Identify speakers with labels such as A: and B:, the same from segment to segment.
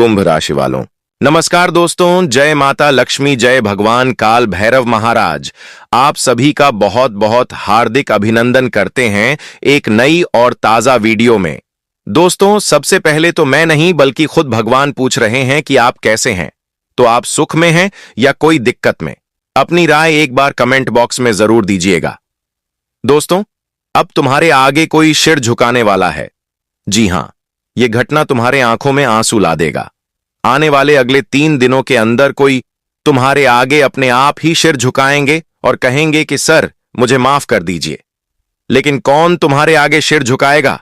A: कुंभ राशि वालों, नमस्कार दोस्तों। जय माता लक्ष्मी, जय भगवान काल भैरव महाराज। आप सभी का बहुत बहुत हार्दिक अभिनंदन करते हैं एक नई और ताजा वीडियो में। दोस्तों, सबसे पहले तो मैं नहीं बल्कि खुद भगवान पूछ रहे हैं कि आप कैसे हैं। तो आप सुख में हैं या कोई दिक्कत में? अपनी राय एक बार कमेंट बॉक्स में जरूर दीजिएगा। दोस्तों, अब तुम्हारे आगे कोई सिर झुकाने वाला है। जी हां, यह घटना तुम्हारे आंखों में आंसू ला देगा। आने वाले अगले 3 दिनों के अंदर कोई तुम्हारे आगे अपने आप ही सिर झुकाएंगे और कहेंगे कि सर, मुझे माफ कर दीजिए। लेकिन कौन तुम्हारे आगे सिर झुकाएगा?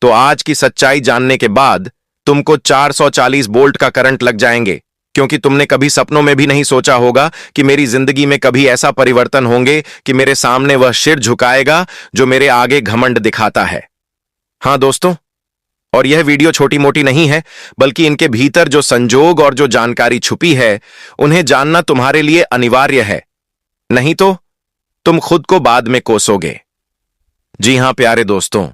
A: तो आज की सच्चाई जानने के बाद तुमको 440 वोल्ट का करंट लग जाएंगे, क्योंकि तुमने कभी सपनों में भी नहीं सोचा होगा कि मेरी जिंदगी में कभी ऐसा परिवर्तन होंगे कि मेरे सामने वह सिर झुकाएगा जो मेरे आगे घमंड दिखाता है। हां दोस्तों, और यह वीडियो छोटी मोटी नहीं है, बल्कि इनके भीतर जो संजोग और जो जानकारी छुपी है उन्हें जानना तुम्हारे लिए अनिवार्य है। नहीं तो तुम खुद को बाद में कोसोगे। जी हां प्यारे दोस्तों,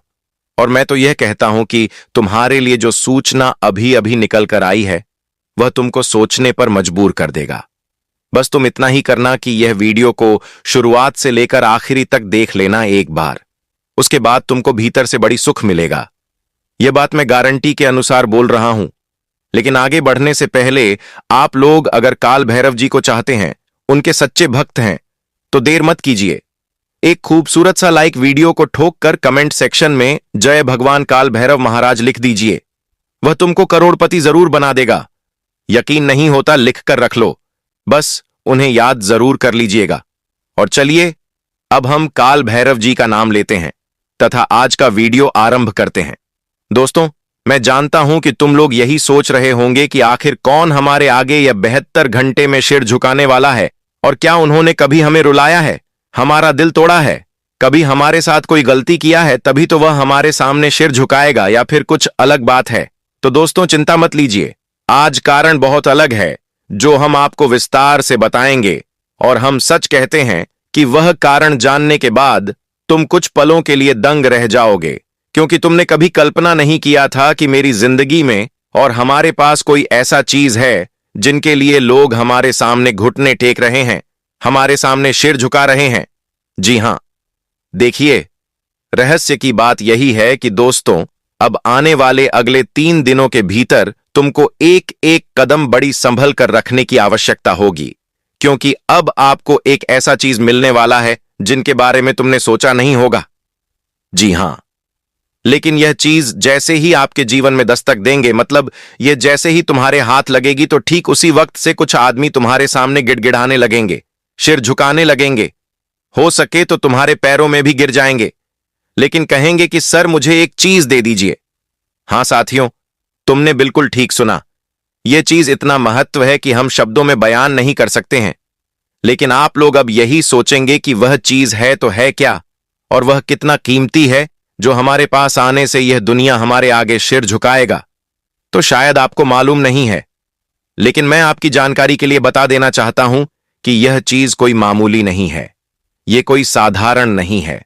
A: और मैं तो यह कहता हूं कि तुम्हारे लिए जो सूचना अभी अभी निकल कर आई है वह तुमको सोचने पर मजबूर कर देगा। बस तुम इतना ही करना कि यह वीडियो को शुरुआत से लेकर आखिरी तक देख लेना एक बार। उसके बाद तुमको भीतर से बड़ी सुख मिलेगा। यह बात मैं गारंटी के अनुसार बोल रहा हूं। लेकिन आगे बढ़ने से पहले आप लोग अगर काल भैरव जी को चाहते हैं, उनके सच्चे भक्त हैं, तो देर मत कीजिए। एक खूबसूरत सा लाइक वीडियो को ठोक कर कमेंट सेक्शन में जय भगवान काल भैरव महाराज लिख दीजिए। वह तुमको करोड़पति जरूर बना देगा। यकीन नहीं होता लिख कर रख लो, बस उन्हें याद जरूर कर लीजिएगा। और चलिए अब हम काल भैरव जी का नाम लेते हैं तथा आज का वीडियो आरंभ करते हैं। दोस्तों, मैं जानता हूं कि तुम लोग यही सोच रहे होंगे कि आखिर कौन हमारे आगे यह 72 घंटे में सिर झुकाने वाला है, और क्या उन्होंने कभी हमें रुलाया है, हमारा दिल तोड़ा है, कभी हमारे साथ कोई गलती किया है तभी तो वह हमारे सामने सिर झुकाएगा, या फिर कुछ अलग बात है। तो दोस्तों चिंता मत लीजिए, आज कारण बहुत अलग है जो हम आपको विस्तार से बताएंगे। और हम सच कहते हैं कि वह कारण जानने के बाद तुम कुछ पलों के लिए दंग रह जाओगे, क्योंकि तुमने कभी कल्पना नहीं किया था कि मेरी जिंदगी में और हमारे पास कोई ऐसा चीज है जिनके लिए लोग हमारे सामने घुटने टेक रहे हैं, हमारे सामने सिर झुका रहे हैं। जी हां, देखिए, रहस्य की बात यही है कि दोस्तों, अब आने वाले अगले 3 दिनों के भीतर तुमको एक एक कदम बड़ी संभल कर रखने की आवश्यकता होगी, क्योंकि अब आपको एक ऐसा चीज मिलने वाला है जिनके बारे में तुमने सोचा नहीं होगा। जी हां, लेकिन यह चीज जैसे ही आपके जीवन में दस्तक देंगे, मतलब यह जैसे ही तुम्हारे हाथ लगेगी, तो ठीक उसी वक्त से कुछ आदमी तुम्हारे सामने गिड़गिड़ाने लगेंगे, सिर झुकाने लगेंगे, हो सके तो तुम्हारे पैरों में भी गिर जाएंगे, लेकिन कहेंगे कि सर मुझे एक चीज दे दीजिए। हां साथियों, तुमने बिल्कुल ठीक सुना। यह चीज इतना महत्व है कि हम शब्दों में बयान नहीं कर सकते हैं। लेकिन आप लोग अब यही सोचेंगे कि वह चीज है तो है क्या, और वह कितना कीमती है जो हमारे पास आने से यह दुनिया हमारे आगे सिर झुकाएगा। तो शायद आपको मालूम नहीं है, लेकिन मैं आपकी जानकारी के लिए बता देना चाहता हूं कि यह चीज कोई मामूली नहीं है, यह कोई साधारण नहीं है।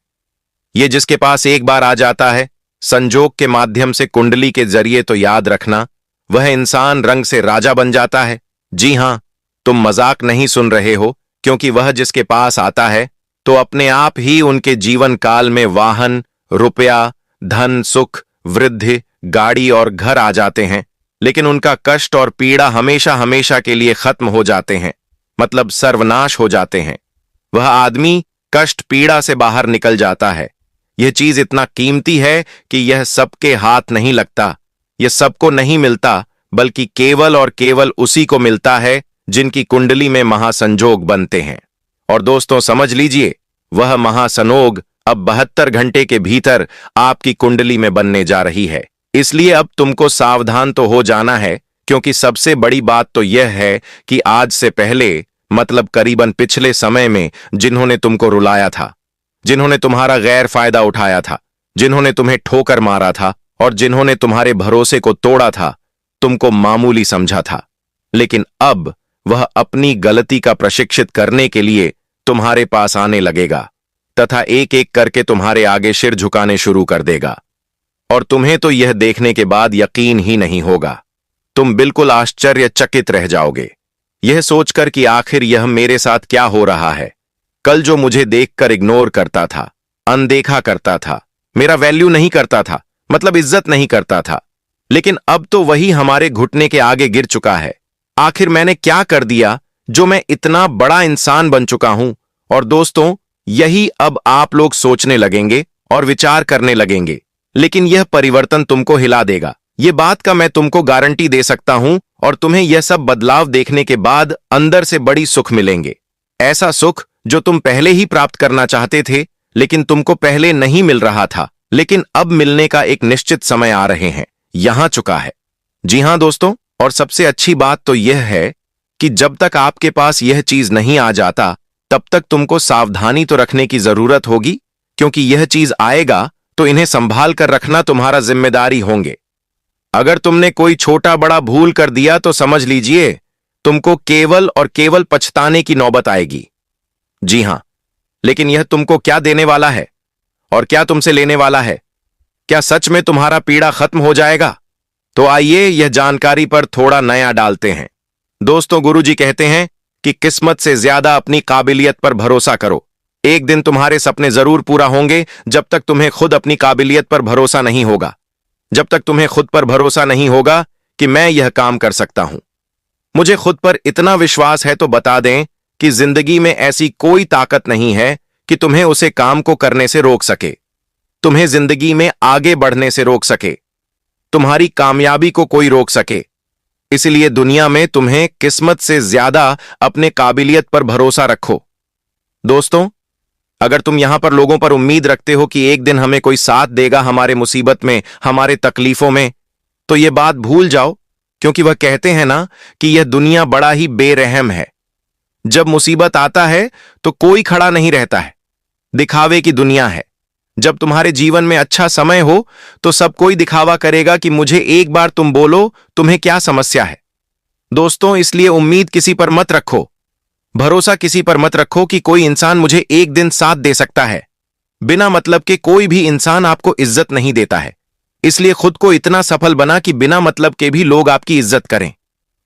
A: यह जिसके पास एक बार आ जाता है, संजोग के माध्यम से, कुंडली के जरिए, तो याद रखना वह इंसान रंग से राजा बन जाता है। जी हां, तुम मजाक नहीं सुन रहे हो, क्योंकि वह जिसके पास आता है तो अपने आप ही उनके जीवन काल में वाहन, रुपया, धन, सुख, वृद्धि, गाड़ी और घर आ जाते हैं। लेकिन उनका कष्ट और पीड़ा हमेशा हमेशा के लिए खत्म हो जाते हैं, मतलब सर्वनाश हो जाते हैं। वह आदमी कष्ट पीड़ा से बाहर निकल जाता है। यह चीज इतना कीमती है कि यह सबके हाथ नहीं लगता, यह सबको नहीं मिलता, बल्कि केवल और केवल उसी को मिलता है जिनकी कुंडली में महासंजोग बनते हैं। और दोस्तों समझ लीजिए, वह महासंयोग अब 72 घंटे के भीतर आपकी कुंडली में बनने जा रही है। इसलिए अब तुमको सावधान तो हो जाना है, क्योंकि सबसे बड़ी बात तो यह है कि आज से पहले, मतलब करीबन पिछले समय में, जिन्होंने तुमको रुलाया था, जिन्होंने तुम्हारा गैर फायदा उठाया था, जिन्होंने तुम्हें ठोकर मारा था और जिन्होंने तुम्हारे भरोसे को तोड़ा था, तुमको मामूली समझा था, लेकिन अब वह अपनी गलती का प्रशिक्षित करने के लिए तुम्हारे पास आने लगेगा तथा एक एक करके तुम्हारे आगे सिर झुकाने शुरू कर देगा। और तुम्हें तो यह देखने के बाद यकीन ही नहीं होगा, तुम बिल्कुल आश्चर्यचकित रह जाओगे, यह सोचकर कि आखिर यह मेरे साथ क्या हो रहा है। कल जो मुझे देखकर इग्नोर करता था, अनदेखा करता था, मेरा वैल्यू नहीं करता था, मतलब इज्जत नहीं करता था, लेकिन अब तो वही हमारे घुटने के आगे गिर चुका है। आखिर मैंने क्या कर दिया जो मैं इतना बड़ा इंसान बन चुका हूं? और दोस्तों, यही अब आप लोग सोचने लगेंगे और विचार करने लगेंगे, लेकिन यह परिवर्तन तुमको हिला देगा। ये बात का मैं तुमको गारंटी दे सकता हूं, और तुम्हें यह सब बदलाव देखने के बाद अंदर से बड़ी सुख मिलेंगे। ऐसा सुख जो तुम पहले ही प्राप्त करना चाहते थे, लेकिन तुमको पहले नहीं मिल रहा था, लेकिन अब मिलने का एक निश्चित समय आ रहे हैं, यहां चुका है। जी हां दोस्तों, और सबसे अच्छी बात तो यह है कि जब तक आपके पास यह चीज नहीं आ जाता, तब तक तुमको सावधानी तो रखने की जरूरत होगी, क्योंकि यह चीज आएगा तो इन्हें संभाल कर रखना तुम्हारा जिम्मेदारी होंगे। अगर तुमने कोई छोटा बड़ा भूल कर दिया तो समझ लीजिए तुमको केवल और केवल पछताने की नौबत आएगी। जी हां, लेकिन यह तुमको क्या देने वाला है और क्या तुमसे लेने वाला है? क्या सच में तुम्हारा पीड़ा खत्म हो जाएगा? तो आइए यह जानकारी पर थोड़ा नया डालते हैं। दोस्तों, गुरुजी कहते हैं कि किस्मत से ज्यादा अपनी काबिलियत पर भरोसा करो। एक दिन तुम्हारे सपने जरूर पूरा होंगे, जब तक तुम्हें खुद अपनी काबिलियत पर भरोसा नहीं होगा, जब तक तुम्हें खुद पर भरोसा नहीं होगा कि मैं यह काम कर सकता हूं। मुझे खुद पर इतना विश्वास है तो बता दें कि जिंदगी में ऐसी कोई ताकत नहीं है कि तुम्हें उसे काम को करने से रोक सके, तुम्हें जिंदगी में आगे बढ़ने से रोक सके, तुम्हारी कामयाबी को कोई रोक सके। इसलिए दुनिया में तुम्हें किस्मत से ज्यादा अपने काबिलियत पर भरोसा रखो। दोस्तों, अगर तुम यहां पर लोगों पर उम्मीद रखते हो कि एक दिन हमें कोई साथ देगा हमारे मुसीबत में, हमारे तकलीफों में, तो यह बात भूल जाओ, क्योंकि वह कहते हैं ना कि यह दुनिया बड़ा ही बेरहम है। जब मुसीबत आता है तो कोई खड़ा नहीं रहता है, दिखावे की दुनिया है। जब तुम्हारे जीवन में अच्छा समय हो तो सब कोई दिखावा करेगा कि मुझे एक बार तुम बोलो तुम्हें क्या समस्या है। दोस्तों, इसलिए उम्मीद किसी पर मत रखो, भरोसा किसी पर मत रखो कि कोई इंसान मुझे एक दिन साथ दे सकता है। बिना मतलब के कोई भी इंसान आपको इज्जत नहीं देता है। इसलिए खुद को इतना सफल बना कि बिना मतलब के भी लोग आपकी इज्जत करें।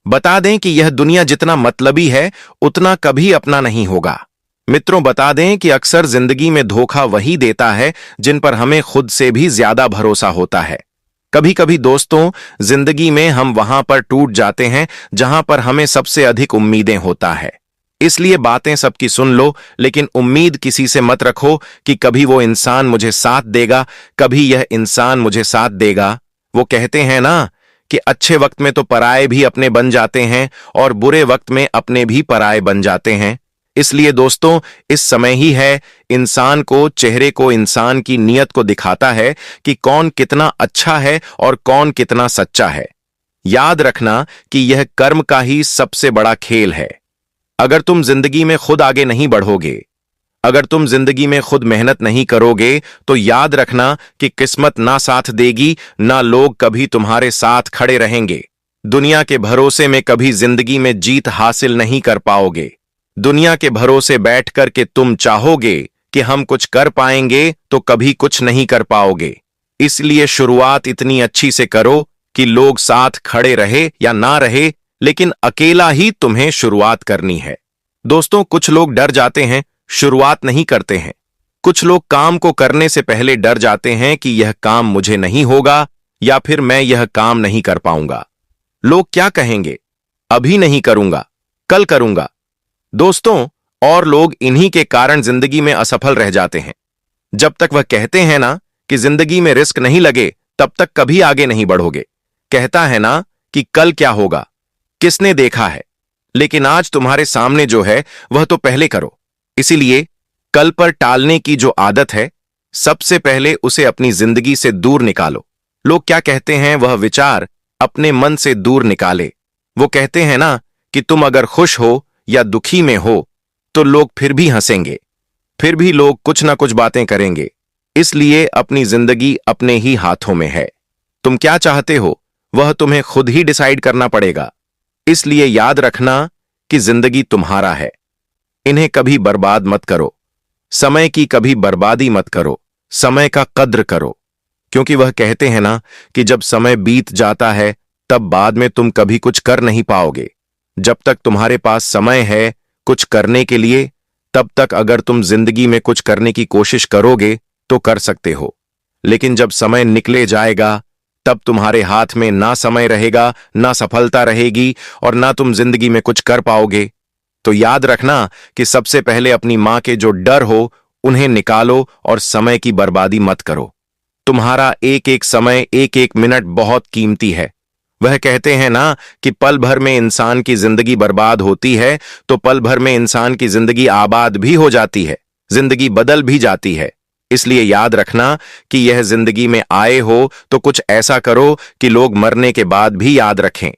A: बता दें कि यह दुनिया जितना मतलबी है उतना कभी अपना नहीं होगा। मित्रों, बता दें कि अक्सर जिंदगी में धोखा वही देता है जिन पर हमें खुद से भी ज्यादा भरोसा होता है। कभी कभी दोस्तों, जिंदगी में हम वहां पर टूट जाते हैं जहां पर हमें सबसे अधिक उम्मीदें होता है। इसलिए बातें सबकी सुन लो, लेकिन उम्मीद किसी से मत रखो कि कभी वो इंसान मुझे साथ देगा, कभी यह इंसान मुझे साथ देगा। वो कहते हैं ना कि अच्छे वक्त में तो पराये भी अपने बन जाते हैं और बुरे वक्त में अपने भी पराये बन जाते हैं। इसलिए दोस्तों, इस समय ही है इंसान को, चेहरे को इंसान की नीयत को दिखाता है कि कौन कितना अच्छा है और कौन कितना सच्चा है। याद रखना कि यह कर्म का ही सबसे बड़ा खेल है। अगर तुम जिंदगी में खुद आगे नहीं बढ़ोगे, अगर तुम जिंदगी में खुद मेहनत नहीं करोगे, तो याद रखना कि किस्मत ना साथ देगी, ना लोग कभी तुम्हारे साथ खड़े रहेंगे। दुनिया के भरोसे में कभी जिंदगी में जीत हासिल नहीं कर पाओगे। दुनिया के भरोसे बैठकर के तुम चाहोगे कि हम कुछ कर पाएंगे तो कभी कुछ नहीं कर पाओगे। इसलिए शुरुआत इतनी अच्छी से करो कि लोग साथ खड़े रहे या ना रहे, लेकिन अकेला ही तुम्हें शुरुआत करनी है। दोस्तों, कुछ लोग डर जाते हैं, शुरुआत नहीं करते हैं। कुछ लोग काम को करने से पहले डर जाते हैं कि यह काम मुझे नहीं होगा या फिर मैं यह काम नहीं कर पाऊंगा। लोग क्या कहेंगे, अभी नहीं करूंगा, कल करूंगा। दोस्तों, और लोग इन्हीं के कारण जिंदगी में असफल रह जाते हैं। जब तक वह कहते हैं ना कि जिंदगी में रिस्क नहीं लगे, तब तक कभी आगे नहीं बढ़ोगे। कहता है ना कि कल क्या होगा, किसने देखा है, लेकिन आज तुम्हारे सामने जो है वह तो पहले करो। इसीलिए कल पर टालने की जो आदत है, सबसे पहले उसे अपनी जिंदगी से दूर निकालो। लोग क्या कहते हैं वह विचार अपने मन से दूर निकाले। वो कहते हैं ना कि तुम अगर खुश हो या दुखी में हो तो लोग फिर भी हंसेंगे, फिर भी लोग कुछ ना कुछ बातें करेंगे। इसलिए अपनी जिंदगी अपने ही हाथों में है। तुम क्या चाहते हो वह तुम्हें खुद ही डिसाइड करना पड़ेगा। इसलिए याद रखना कि जिंदगी तुम्हारा है, इन्हें कभी बर्बाद मत करो। समय की कभी बर्बादी मत करो, समय का कद्र करो, क्योंकि वह कहते हैं ना कि जब समय बीत जाता है तब बाद में तुम कभी कुछ कर नहीं पाओगे। जब तक तुम्हारे पास समय है कुछ करने के लिए, तब तक अगर तुम जिंदगी में कुछ करने की कोशिश करोगे तो कर सकते हो। लेकिन जब समय निकले जाएगा तब तुम्हारे हाथ में ना समय रहेगा, ना सफलता रहेगी और ना तुम जिंदगी में कुछ कर पाओगे। तो याद रखना कि सबसे पहले अपनी मां के जो डर हो उन्हें निकालो और समय की बर्बादी मत करो। तुम्हारा एक एक समय, एक एक मिनट बहुत कीमती है। वह कहते हैं ना कि पल भर में इंसान की जिंदगी बर्बाद होती है, तो पल भर में इंसान की जिंदगी आबाद भी हो जाती है, जिंदगी बदल भी जाती है। इसलिए याद रखना कि यह जिंदगी में आए हो तो कुछ ऐसा करो कि लोग मरने के बाद भी याद रखें।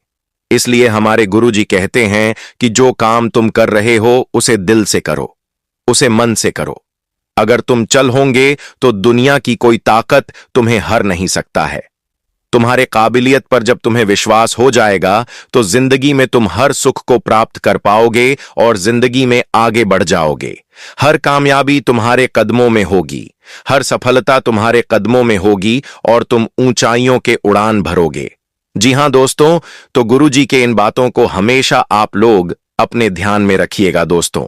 A: इसलिए हमारे गुरुजी कहते हैं कि जो काम तुम कर रहे हो उसे दिल से करो, उसे मन से करो। अगर तुम चल होंगे तो दुनिया की कोई ताकत तुम्हें हर नहीं सकता है। तुम्हारे काबिलियत पर जब तुम्हें विश्वास हो जाएगा तो जिंदगी में तुम हर सुख को प्राप्त कर पाओगे और जिंदगी में आगे बढ़ जाओगे। हर कामयाबी तुम्हारे कदमों में होगी, हर सफलता तुम्हारे कदमों में होगी और तुम ऊंचाइयों के उड़ान भरोगे। जी हां दोस्तों, तो गुरुजी के इन बातों को हमेशा आप लोग अपने ध्यान में रखिएगा। दोस्तों,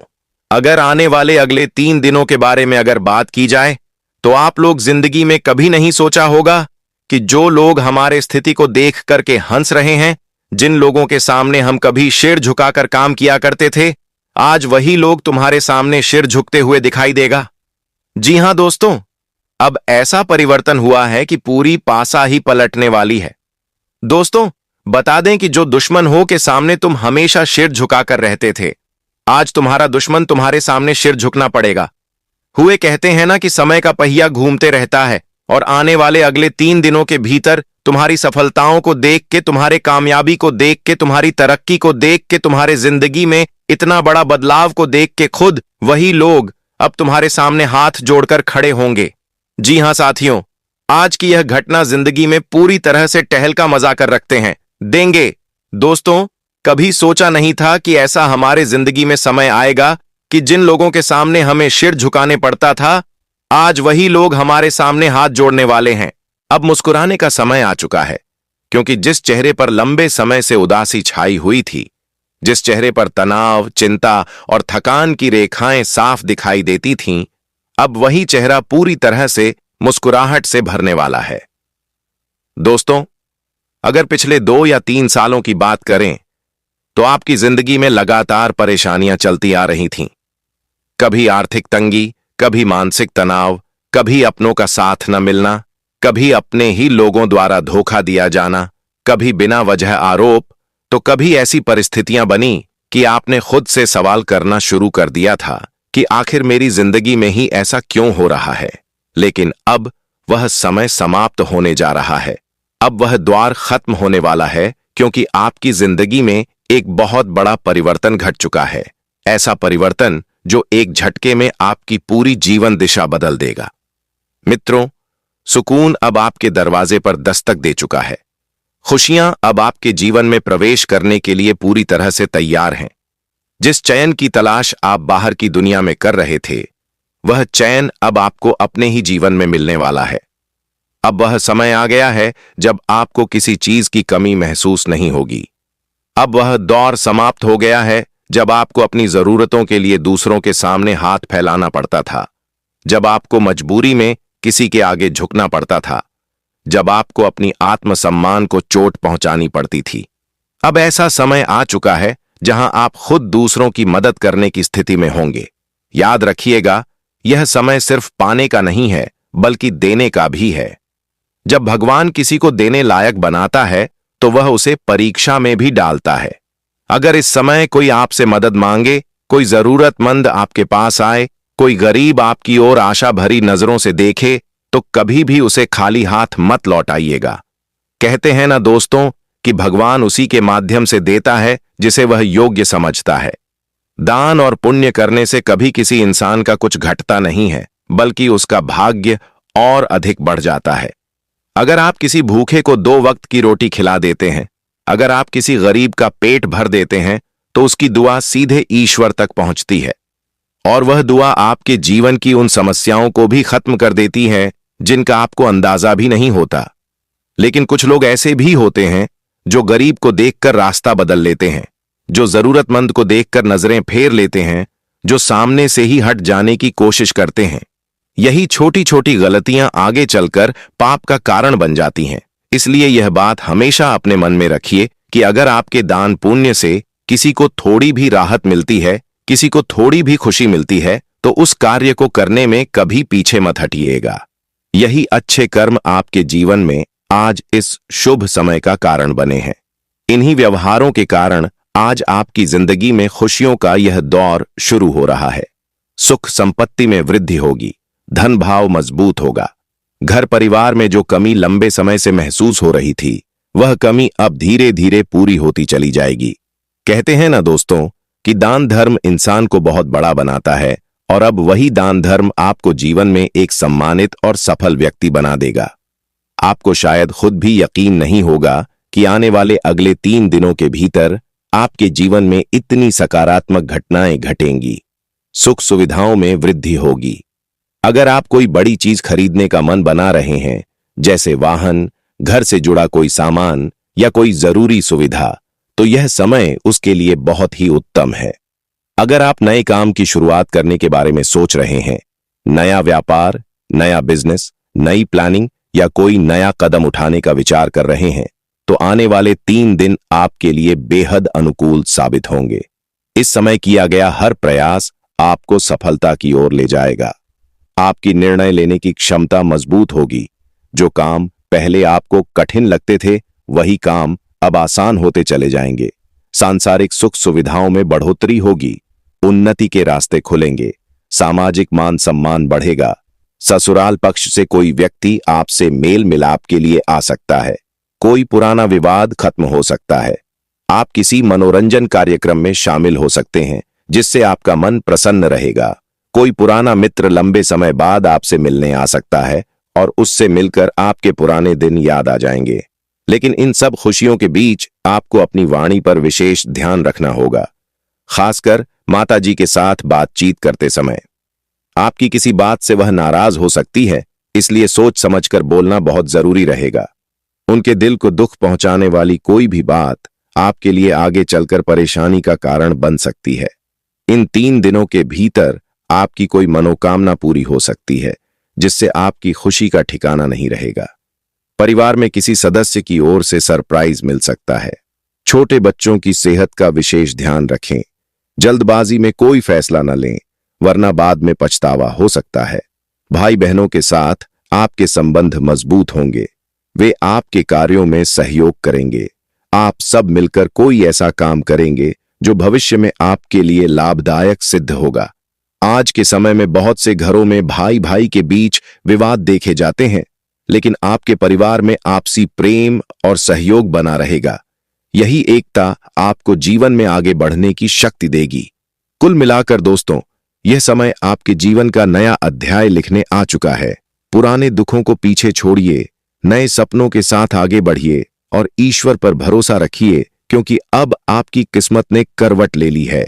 A: अगर आने वाले अगले 3 दिनों के बारे में अगर बात की जाए तो आप लोग जिंदगी में कभी नहीं सोचा होगा कि जो लोग हमारे स्थिति को देख करके हंस रहे हैं, जिन लोगों के सामने हम कभी सिर झुकाकर काम किया करते थे, आज वही लोग तुम्हारे सामने सिर झुकते हुए दिखाई देगा। जी हां दोस्तों, अब ऐसा परिवर्तन हुआ है कि पूरी पासा ही पलटने वाली है। दोस्तों, बता दें कि जो दुश्मन हो के सामने तुम हमेशा सिर झुकाकर रहते थे, आज तुम्हारा दुश्मन तुम्हारे सामने सिर झुकना पड़ेगा। हुए कहते हैं ना कि समय का पहिया घूमते रहता है और आने वाले अगले 3 दिनों के भीतर तुम्हारी सफलताओं को देख के, तुम्हारे कामयाबी को देख के, तुम्हारी तरक्की को देख के, तुम्हारे जिंदगी में इतना बड़ा बदलाव को देख के खुद वही लोग अब तुम्हारे सामने हाथ जोड़कर खड़े होंगे। जी हां साथियों, आज की यह घटना जिंदगी में पूरी तरह से टहलका मजा कर रखते हैं देंगे। दोस्तों, कभी सोचा नहीं था कि ऐसा हमारे जिंदगी में समय आएगा कि जिन लोगों के सामने हमें सिर झुकाने पड़ता था, आज वही लोग हमारे सामने हाथ जोड़ने वाले हैं। अब मुस्कुराने का समय आ चुका है, क्योंकि जिस चेहरे पर लंबे समय से उदासी छाई हुई थी, जिस चेहरे पर तनाव, चिंता और थकान की रेखाएं साफ दिखाई देती थीं, अब वही चेहरा पूरी तरह से मुस्कुराहट से भरने वाला है। दोस्तों, अगर पिछले 2 या 3 सालों की बात करें तो आपकी जिंदगी में लगातार परेशानियां चलती आ रही थीं। कभी आर्थिक तंगी, कभी मानसिक तनाव, कभी अपनों का साथ न मिलना, कभी अपने ही लोगों द्वारा धोखा दिया जाना, कभी बिना वजह आरोप, तो कभी ऐसी परिस्थितियां बनी कि आपने खुद से सवाल करना शुरू कर दिया था कि आखिर मेरी जिंदगी में ही ऐसा क्यों हो रहा है। लेकिन अब वह समय समाप्त होने जा रहा है। अब वह द्वार खत्म होने वाला है, क्योंकि आपकी जिंदगी में एक बहुत बड़ा परिवर्तन घट चुका है। ऐसा परिवर्तन जो एक झटके में आपकी पूरी जीवन दिशा बदल देगा। मित्रों, सुकून अब आपके दरवाजे पर दस्तक दे चुका है। खुशियां अब आपके जीवन में प्रवेश करने के लिए पूरी तरह से तैयार हैं। जिस चैन की तलाश आप बाहर की दुनिया में कर रहे थे, वह चैन अब आपको अपने ही जीवन में मिलने वाला है। अब वह समय आ गया है जब आपको किसी चीज की कमी महसूस नहीं होगी। अब वह दौर समाप्त हो गया है जब आपको अपनी जरूरतों के लिए दूसरों के सामने हाथ फैलाना पड़ता था, जब आपको मजबूरी में किसी के आगे झुकना पड़ता था, जब आपको अपनी आत्मसम्मान को चोट पहुंचानी पड़ती थी। अब ऐसा समय आ चुका है जहां आप खुद दूसरों की मदद करने की स्थिति में होंगे। याद रखिएगा, यह समय सिर्फ पाने का नहीं है, बल्कि देने का भी है। जब भगवान किसी को देने लायक बनाता है तो वह उसे परीक्षा में भी डालता है। अगर इस समय कोई आपसे मदद मांगे, कोई जरूरतमंद आपके पास आए, कोई गरीब आपकी ओर आशा भरी नजरों से देखे, तो कभी भी उसे खाली हाथ मत लौटाइएगा। कहते हैं ना दोस्तों कि भगवान उसी के माध्यम से देता है जिसे वह योग्य समझता है। दान और पुण्य करने से कभी किसी इंसान का कुछ घटता नहीं है, बल्कि उसका भाग्य और अधिक बढ़ जाता है। अगर आप किसी भूखे को 2 वक्त की रोटी खिला देते हैं, अगर आप किसी गरीब का पेट भर देते हैं, तो उसकी दुआ सीधे ईश्वर तक पहुंचती है और वह दुआ आपके जीवन की उन समस्याओं को भी खत्म कर देती है जिनका आपको अंदाजा भी नहीं होता। लेकिन कुछ लोग ऐसे भी होते हैं जो गरीब को देखकर रास्ता बदल लेते हैं, जो जरूरतमंद को देखकर नजरें फेर लेते हैं, जो सामने से ही हट जाने की कोशिश करते हैं। यही छोटी छोटी गलतियां आगे चलकर पाप का कारण बन जाती हैं। इसलिए यह बात हमेशा अपने मन में रखिए कि अगर आपके दान पुण्य से किसी को थोड़ी भी राहत मिलती है, किसी को थोड़ी भी खुशी मिलती है, तो उस कार्य को करने में कभी पीछे मत हटिएगा। यही अच्छे कर्म आपके जीवन में आज इस शुभ समय का कारण बने हैं। इन्हीं व्यवहारों के कारण आज आपकी जिंदगी में खुशियों का यह दौर शुरू हो रहा है। सुख संपत्ति में वृद्धि होगी, धन भाव मजबूत होगा। घर परिवार में जो कमी लंबे समय से महसूस हो रही थी, वह कमी अब धीरे धीरे पूरी होती चली जाएगी। कहते हैं ना दोस्तों कि दान धर्म इंसान को बहुत बड़ा बनाता है, और अब वही दान धर्म आपको जीवन में एक सम्मानित और सफल व्यक्ति बना देगा। आपको शायद खुद भी यकीन नहीं होगा कि आने वाले अगले 3 दिनों के भीतर आपके जीवन में इतनी सकारात्मक घटनाएं घटेंगी। सुख सुविधाओं में वृद्धि होगी। अगर आप कोई बड़ी चीज खरीदने का मन बना रहे हैं, जैसे वाहन, घर से जुड़ा कोई सामान या कोई जरूरी सुविधा, तो यह समय उसके लिए बहुत ही उत्तम है। अगर आप नए काम की शुरुआत करने के बारे में सोच रहे हैं, नया व्यापार, नया बिजनेस, नई प्लानिंग या कोई नया कदम उठाने का विचार कर रहे हैं, तो आने वाले 3 दिन आपके लिए बेहद अनुकूल साबित होंगे। इस समय किया गया हर प्रयास आपको सफलता की ओर ले जाएगा। आपकी निर्णय लेने की क्षमता मजबूत होगी। जो काम पहले आपको कठिन लगते थे, वही काम अब आसान होते चले जाएंगे। सांसारिक सुख सुविधाओं में बढ़ोतरी होगी। उन्नति के रास्ते खुलेंगे। सामाजिक मान सम्मान बढ़ेगा। ससुराल पक्ष से कोई व्यक्ति आपसे मेल मिलाप के लिए आ सकता है। कोई पुराना विवाद खत्म हो सकता है। आप किसी मनोरंजन कार्यक्रम में शामिल हो सकते हैं, जिससे आपका मन प्रसन्न रहेगा। कोई पुराना मित्र लंबे समय बाद आपसे मिलने आ सकता है और उससे मिलकर आपके पुराने दिन याद आ जाएंगे। लेकिन इन सब खुशियों के बीच आपको अपनी वाणी पर विशेष ध्यान रखना होगा, खासकर माता जी के साथ बातचीत करते समय। आपकी किसी बात से वह नाराज हो सकती है, इसलिए सोच समझकर बोलना बहुत जरूरी रहेगा। उनके दिल को दुख पहुंचाने वाली कोई भी बात आपके लिए आगे चलकर परेशानी का कारण बन सकती है। इन 3 दिनों के भीतर आपकी कोई मनोकामना पूरी हो सकती है, जिससे आपकी खुशी का ठिकाना नहीं रहेगा। परिवार में किसी सदस्य की ओर से सरप्राइज मिल सकता है। छोटे बच्चों की सेहत का विशेष ध्यान रखें। जल्दबाजी में कोई फैसला न लें, वरना बाद में पछतावा हो सकता है। भाई बहनों के साथ आपके संबंध मजबूत होंगे। वे आपके कार्यों में सहयोग करेंगे। आप सब मिलकर कोई ऐसा काम करेंगे जो भविष्य में आपके लिए लाभदायक सिद्ध होगा। आज के समय में बहुत से घरों में भाई भाई के बीच विवाद देखे जाते हैं, लेकिन आपके परिवार में आपसी प्रेम और सहयोग बना रहेगा। यही एकता आपको जीवन में आगे बढ़ने की शक्ति देगी। कुल मिलाकर दोस्तों, यह समय आपके जीवन का नया अध्याय लिखने आ चुका है। पुराने दुखों को पीछे छोड़िए, नए सपनों के साथ आगे बढ़िए और ईश्वर पर भरोसा रखिए, क्योंकि अब आपकी किस्मत ने करवट ले ली है।